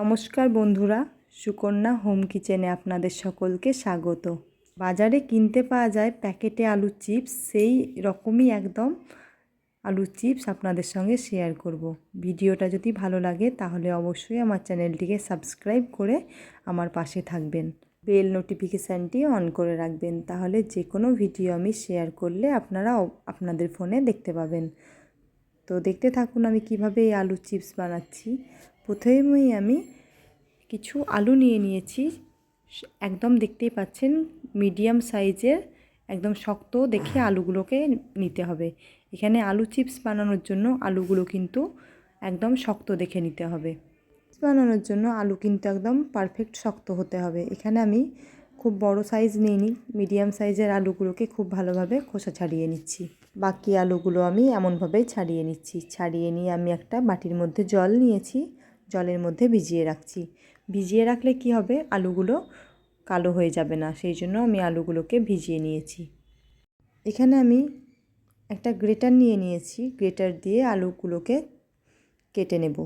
নমস্কার বন্ধুরা, সুকন্যা হোম কিচেনে আপনাদের সকলকে স্বাগত। বাজারে কিনতে পাওয়া যায় প্যাকেটে আলুর চিপস, সেই রকমই একদম আলুর চিপস আপনাদের সঙ্গে শেয়ার করব। ভিডিওটা যদি ভালো লাগে তাহলে অবশ্যই আমার চ্যানেলটিকে সাবস্ক্রাইব করে আমার পাশে থাকবেন। বেল নোটিফিকেশানটি অন করে রাখবেন, তাহলে যে কোনো ভিডিও আমি শেয়ার করলে আপনারা আপনাদের ফোনে দেখতে পাবেন। তো দেখতে থাকুন আমি কিভাবে এই আলুর চিপস বানাচ্ছি। প্রথমেই আমি কিছু আলু নিয়ে নিয়েছি, একদম দেখতেই পাচ্ছেন মিডিয়াম সাইজের, একদম শক্ত দেখে আলুগুলোকে নিতে হবে। এখানে আলু চিপস বানানোর জন্য আলুগুলো কিন্তু একদম শক্ত দেখে নিতে হবে। চিপস বানানোর জন্য আলু কিন্তু একদম পারফেক্ট শক্ত হতে হবে। এখানে আমি খুব বড় সাইজ নিইনি, মিডিয়াম সাইজের আলুগুলোকে খুব ভালোভাবে খোসা ছাড়িয়ে নিচ্ছি। বাকি আলুগুলো আমি এমনভাবেই ছাড়িয়ে নিচ্ছি। ছাড়িয়ে নিয়ে আমি একটা বাটির মধ্যে জল নিয়েছি, জলের মধ্যে ভিজিয়ে রাখছি। ভিজিয়ে রাখলে কি হবে, আলুগুলো কালো হয়ে যাবে না, সেই জন্য আমি আলুগুলোকে ভিজিয়ে নিয়েছি। এখানে আমি একটা গ্রেটার নিয়ে নিয়েছি, গ্রেটার দিয়ে আলুগুলোকে কেটে নেব।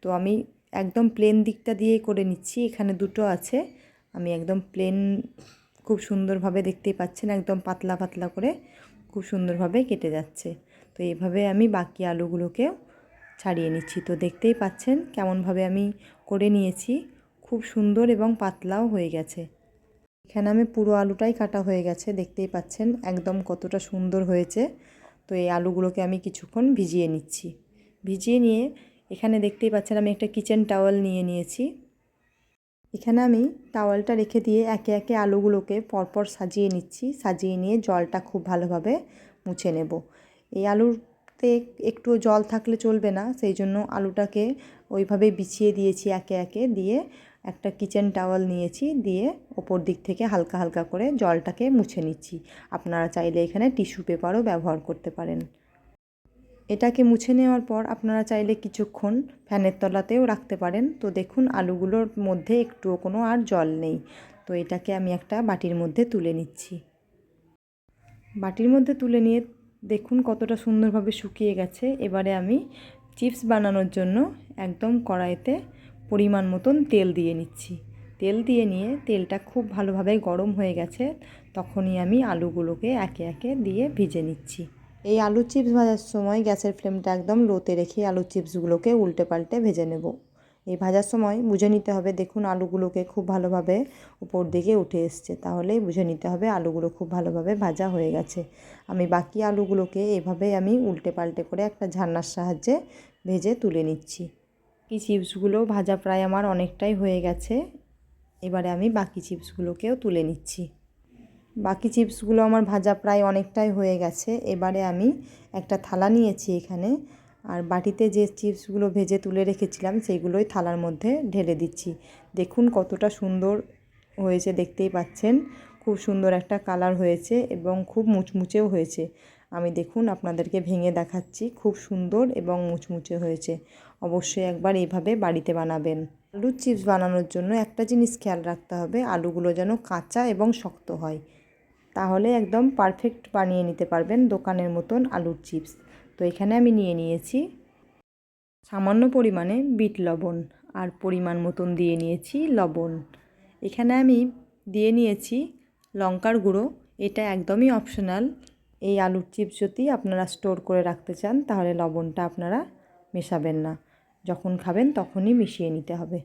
তো আমি একদম প্লেন দিকটা দিয়েই করে নিচ্ছি, এখানে দুটো আছে, আমি একদম প্লেন খুব সুন্দরভাবে দেখতেই পাচ্ছেন একদম পাতলা পাতলা করে খুব সুন্দরভাবে কেটে যাচ্ছে। তো এইভাবে আমি বাকি আলুগুলোকেও ছাড়িয়ে নিচ্ছি। তো দেখতেই পাচ্ছেন কেমনভাবে আমি করে নিয়েছি, খুব সুন্দর এবং পাতলাও হয়ে গেছে। এখানে আমি পুরো আলুটাই কাটা হয়ে গেছে, দেখতেই পাচ্ছেন একদম কতটা সুন্দর হয়েছে। তো এই আলুগুলোকে আমি কিছুক্ষণ ভিজিয়ে নিচ্ছি। ভিজিয়ে নিয়ে এখানে দেখতেই পাচ্ছেন আমি একটা কিচেন টাওয়াল নিয়ে নিয়েছি। এখানে আমি টাওয়ালটা রেখে দিয়ে একে একে আলুগুলোকে পরপর সাজিয়ে নিচ্ছি। সাজিয়ে নিয়ে জলটা খুব ভালোভাবে মুছে নেব। এই আলুতে একটু জল থাকলে চলবে না, সেই জন্য আলুটাকে ওইভাবে বিছিয়ে দিয়েছি একে একে, দিয়ে একটা কিচেন টাওয়াল নিয়েছি, দিয়ে ওপর দিক থেকে হালকা হালকা করে জলটাকে মুছে নিচ্ছি। আপনারা চাইলে এখানে টিস্যু পেপারও ব্যবহার করতে পারেন। এটাকে মুছে নেওয়ার পর আপনারা চাইলে কিছুক্ষণ ফ্যানের তলাতেও রাখতে পারেন। তো দেখুন আলুগুলোর মধ্যে একটুও কোনো আর জল নেই। তো এটাকে আমি একটা বাটির মধ্যে তুলে নিচ্ছি। বাটির মধ্যে তুলে নিয়ে দেখুন কতটা সুন্দরভাবে শুকিয়ে গেছে। এবারে আমি চিপস বানানোর জন্য একদম কড়াইতে পরিমাণ মতন তেল দিয়ে নিচ্ছি। তেল দিয়ে নিয়ে তেলটা খুব ভালোভাবে গরম হয়ে গেছে, তখনই আমি আলুগুলোকে একে একে দিয়ে ভেজে নিচ্ছি। এই আলু চিপস ভাজার সময় গ্যাসের ফ্লেমটা একদম লোতে রেখে আলু চিপসগুলোকে উল্টে পাল্টে ভেজে নেব। এই ভাজার সময় বুঝে নিতে হবে, দেখুন আলুগুলোকে খুব ভালোভাবে উপর দিকে উঠে এসছে, তাহলেই বুঝে নিতে হবে আলুগুলো খুব ভালোভাবে ভাজা হয়ে গেছে। আমি বাকি আলুগুলোকে এভাবেই আমি উল্টে পাল্টে করে একটা ঝান্নার সাহায্যে ভেজে তুলে নিচ্ছি। এই চিপসগুলো ভাজা প্রায় আমার অনেকটাই হয়ে গেছে। এবারে আমি বাকি চিপসগুলোকেও তুলে নিচ্ছি। বাকি চিপসগুলো আমার ভাজা প্রায় অনেকটাই হয়ে গেছে। এবারে আমি একটা থালা নিয়েছি এখানে, আর বাটিতে যে চিপসগুলো ভেজে তুলে রেখেছিলাম সেইগুলোই থালার মধ্যে ঢেলে দিচ্ছি। দেখুন কতটা সুন্দর হয়েছে, দেখতেই পাচ্ছেন খুব সুন্দর একটা কালার হয়েছে এবং খুব মুচমুচেও হয়েছে। আমি দেখুন আপনাদেরকে ভেঙে দেখাচ্ছি, খুব সুন্দর এবং মুচমুচে হয়েছে। অবশ্যই একবার এইভাবে বাড়িতে বানাবেন। আলুর চিপস বানানোর জন্য একটা জিনিস খেয়াল রাখতে হবে, আলুগুলো যেন কাঁচা এবং শক্ত হয়, তাহলে একদম পারফেক্ট বানিয়ে নিতে পারবেন দোকানের মতন আলুর চিপস। তো এখানে আমি নিয়ে নিয়েছি সামান্য পরিমাণে বিট লবণ, আর পরিমাণ মতন দিয়ে নিয়েছি লবণ। এখানে আমি দিয়ে নিয়েছি লঙ্কার গুঁড়ো, এটা একদমই অপশনাল। এই আলুর চিপস যদি আপনারা স্টোর করে রাখতে চান তাহলে লবণটা আপনারা মেশাবেন না, যখন খাবেন তখনই মিশিয়ে নিতে হবে।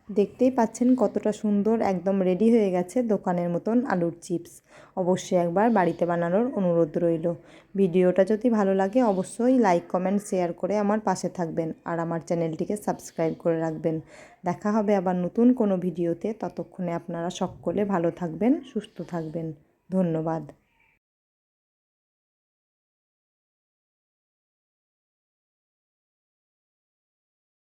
দেখতেই পাচ্ছেন কতটা সুন্দর একদম রেডি হয়ে গেছে দোকানের মতন আলুর চিপস। অবশ্যই একবার বাড়িতে বানানোর অনুরোধ রইল। ভিডিওটা যদি ভালো লাগে অবশ্যই লাইক কমেন্ট শেয়ার করে আমার পাশে থাকবেন, আর আমার চ্যানেলটিকে সাবস্ক্রাইব করে রাখবেন। দেখা হবে আবার নতুন কোনো ভিডিওতে, ততক্ষণে আপনারা সকলে ভালো থাকবেন, সুস্থ থাকবেন। ধন্যবাদ।